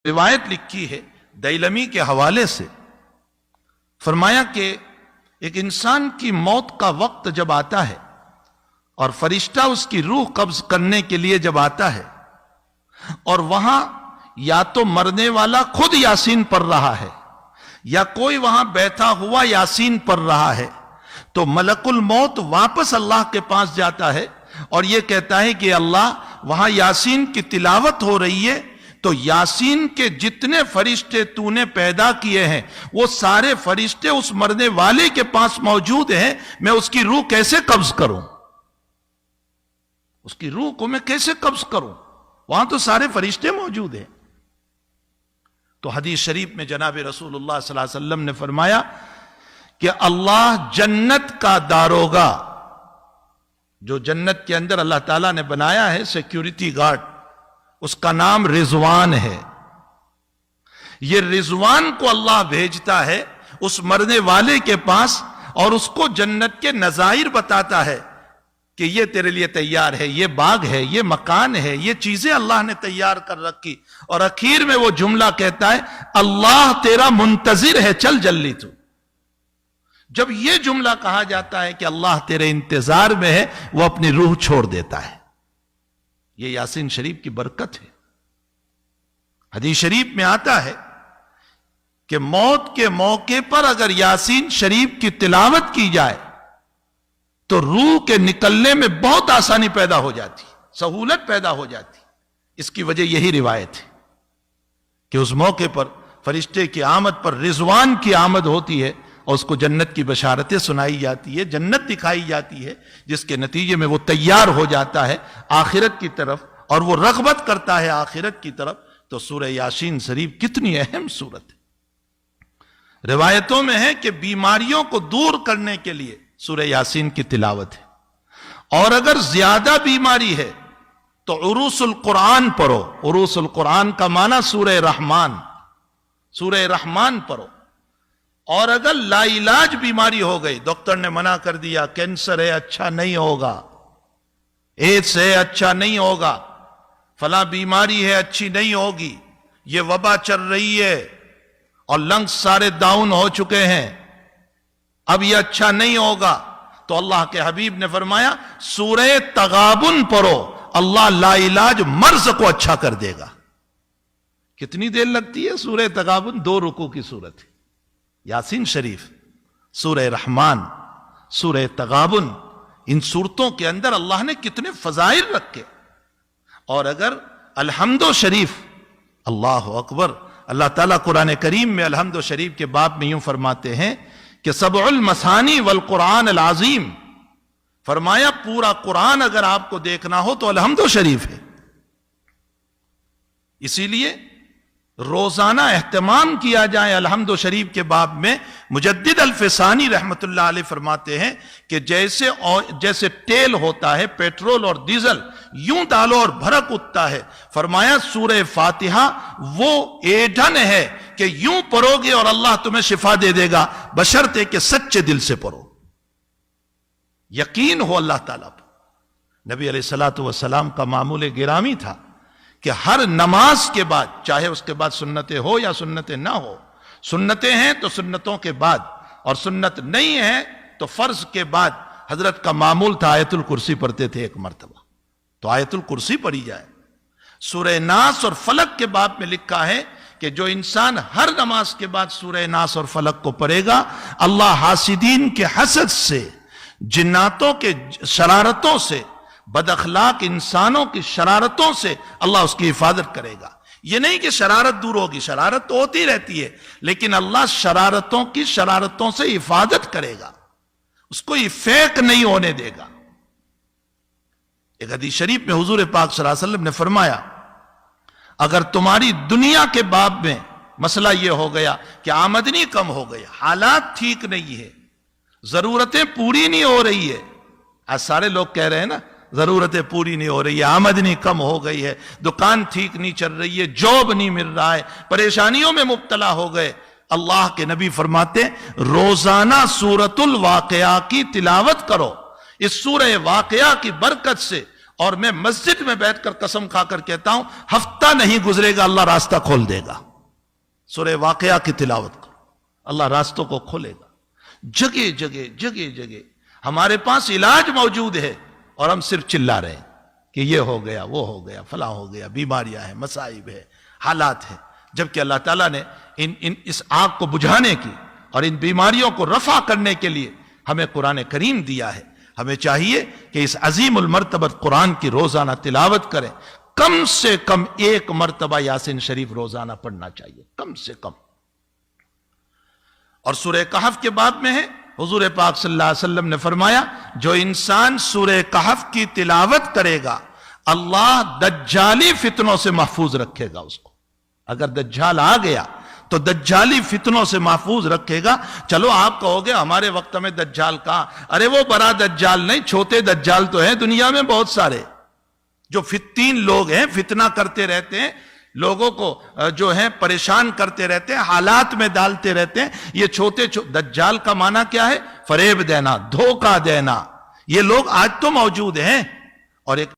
روایت لکھی ہے دیلمی کے حوالے سے، فرمایا کہ ایک انسان کی موت کا وقت جب آتا ہے اور فرشتہ اس کی روح قبض کرنے کے لیے جب آتا ہے اور وہاں یا تو مرنے والا خود یاسین پڑھ رہا ہے یا کوئی وہاں بیٹھا ہوا یاسین پڑھ رہا ہے، تو ملک الموت واپس اللہ کے پاس جاتا ہے اور یہ کہتا ہے کہ اللہ وہاں یاسین کی تلاوت ہو رہی ہے، تو یاسین کے جتنے فرشتے تو نے پیدا کیے ہیں وہ سارے فرشتے اس مرنے والے کے پاس موجود ہیں، میں اس کی روح کیسے قبض کروں؟ اس کی روح کو میں کیسے قبض کروں؟ وہاں تو سارے فرشتے موجود ہیں۔ تو حدیث شریف میں جناب رسول اللہ صلی اللہ علیہ وسلم نے فرمایا کہ اللہ جنت کا داروغہ، جو جنت کے اندر اللہ تعالیٰ نے بنایا ہے سیکیورٹی گارڈ، اس کا نام رضوان ہے۔ یہ رضوان کو اللہ بھیجتا ہے اس مرنے والے کے پاس اور اس کو جنت کے نظائر بتاتا ہے کہ یہ تیرے لیے تیار ہے، یہ باغ ہے، یہ مکان ہے، یہ چیزیں اللہ نے تیار کر رکھی، اور اخیر میں وہ جملہ کہتا ہے اللہ تیرا منتظر ہے، چل جلدی تو۔ جب یہ جملہ کہا جاتا ہے کہ اللہ تیرے انتظار میں ہے، وہ اپنی روح چھوڑ دیتا ہے۔ یہ یاسین شریف کی برکت ہے۔ حدیث شریف میں آتا ہے کہ موت کے موقع پر اگر یاسین شریف کی تلاوت کی جائے تو روح کے نکلنے میں بہت آسانی پیدا ہو جاتی، سہولت پیدا ہو جاتی۔ اس کی وجہ یہی روایت ہے کہ اس موقع پر فرشتے کی آمد پر رضوان کی آمد ہوتی ہے اور اس کو جنت کی بشارتیں سنائی جاتی ہے، جنت دکھائی جاتی ہے، جس کے نتیجے میں وہ تیار ہو جاتا ہے آخرت کی طرف اور وہ رغبت کرتا ہے آخرت کی طرف۔ تو سورہ یاسین شریف کتنی اہم سورت ہے۔ روایتوں میں ہے کہ بیماریوں کو دور کرنے کے لیے سورہ یاسین کی تلاوت ہے، اور اگر زیادہ بیماری ہے تو عروس القرآن پڑھو۔ عروس القرآن کا معنی سورہ رحمان، سورہ رحمان پڑھو۔ اور اگر لا علاج بیماری ہو گئی، ڈاکٹر نے منع کر دیا کینسر ہے اچھا نہیں ہوگا، ایڈز ہے اچھا نہیں ہوگا، فلاں بیماری ہے اچھی نہیں ہوگی، یہ وبا چل رہی ہے اور لنگز سارے ڈاؤن ہو چکے ہیں، اب یہ اچھا نہیں ہوگا، تو اللہ کے حبیب نے فرمایا سورہ تغابن پڑھو، اللہ لا علاج مرض کو اچھا کر دے گا۔ کتنی دیر لگتی ہے سورہ تغابن؟ 2 رکوع کی سورت ہے۔ یاسین شریف، سورہ رحمان، سورہ تغابن، ان سورتوں کے اندر اللہ نے کتنے فضائل رکھے۔ اور اگر الحمد شریف، اللہ اکبر، اللہ تعالیٰ قرآن کریم میں الحمد شریف کے باب میں یوں فرماتے ہیں کہ سبع المثانی والقرآن العظیم، فرمایا پورا قرآن اگر آپ کو دیکھنا ہو تو الحمد شریف ہے۔ اسی لیے روزانہ اہتمام کیا جائے الحمد شریف کے باب میں۔ مجدد الفسانی رحمت اللہ علیہ فرماتے ہیں کہ جیسے تیل ہوتا ہے، پیٹرول اور ڈیزل، یوں ڈالو اور بھڑک اٹھتا ہے، فرمایا سورہ فاتحہ وہ ایندھن ہے کہ یوں پڑھو گے اور اللہ تمہیں شفا دے دے گا، بشرطے کہ سچے دل سے پڑھو، یقین ہو اللہ تعالیٰ پر۔ نبی علیہ الصلوۃ والسلام کا معمول گرامی تھا کہ ہر نماز کے بعد، چاہے اس کے بعد سنتیں ہو یا سنتیں نہ ہو، سنتیں ہیں تو سنتوں کے بعد، اور سنت نہیں ہے تو فرض کے بعد، حضرت کا معمول تھا آیت الکرسی پڑھتے تھے ایک مرتبہ، تو آیت الکرسی پڑھی جائے۔ سورہ ناس اور فلق کے باب میں لکھا ہے کہ جو انسان ہر نماز کے بعد سورہ ناس اور فلق کو پڑھے گا، اللہ حاسدین کے حسد سے، جناتوں کے شرارتوں سے، بد اخلاق انسانوں کی شرارتوں سے اللہ اس کی حفاظت کرے گا۔ یہ نہیں کہ شرارت دور ہوگی، شرارت تو ہوتی رہتی ہے، لیکن اللہ شرارتوں سے حفاظت کرے گا، اس کو یہ فیک نہیں ہونے دے گا۔ ایک حدیث شریف میں حضور پاک صلی اللہ علیہ وسلم نے فرمایا اگر تمہاری دنیا کے باب میں مسئلہ یہ ہو گیا کہ آمدنی کم ہو گئی، حالات ٹھیک نہیں ہے، ضرورتیں پوری نہیں ہو رہی ہے، آج سارے لوگ کہہ رہے ہیں نا ضرورتیں پوری نہیں ہو رہی ہے، آمدنی کم ہو گئی ہے، دکان ٹھیک نہیں چل رہی ہے، جاب نہیں مل رہا ہے، پریشانیوں میں مبتلا ہو گئے، اللہ کے نبی فرماتے روزانہ سورۃ الواقعہ کی تلاوت کرو، اس سورہ واقعہ کی برکت سے اور میں مسجد میں بیٹھ کر قسم کھا کر کہتا ہوں ہفتہ نہیں گزرے گا اللہ راستہ کھول دے گا. سورہ واقعہ کی تلاوت کرو, اللہ راستوں کو کھولے گا. جگہ جگہ جگہ جگہ ہمارے پاس علاج موجود ہے اور ہم صرف چلا رہے ہیں کہ یہ ہو گیا, وہ ہو گیا, فلاں ہو گیا, بیماریاں ہیں, مصائب ہے, حالات ہیں. جبکہ اللہ تعالیٰ نے اس آگ کو بجھانے کی اور ان بیماریوں کو رفع کرنے کے لیے ہمیں قرآن کریم دیا ہے. ہمیں چاہیے کہ اس عظیم المرتبت قرآن کی روزانہ تلاوت کریں. کم سے کم 1 مرتبہ یاسین شریف روزانہ پڑھنا چاہیے, کم سے کم. اور سورہ کہف کے باب میں ہے, حضور پاک صلی اللہ علیہ وسلم نے فرمایا جو انسان سورہ کہف کی تلاوت کرے گا اللہ دجالی فتنوں سے محفوظ رکھے گا اس کو. اگر دجال آ گیا تو دجالی فتنوں سے محفوظ رکھے گا. چلو آپ کہو گے ہمارے وقت میں دجال کہاں, ارے وہ بڑا دجال نہیں, چھوٹے دجال تو ہیں دنیا میں بہت سارے, جو فتین لوگ ہیں, فتنہ کرتے رہتے ہیں, لوگوں کو جو ہیں پریشان کرتے رہتے ہیں, حالات میں ڈالتے رہتے ہیں. یہ چھوٹے دجال کا معنی کیا ہے؟ فریب دینا, دھوکہ دینا. یہ لوگ آج تو موجود ہیں. اور ایک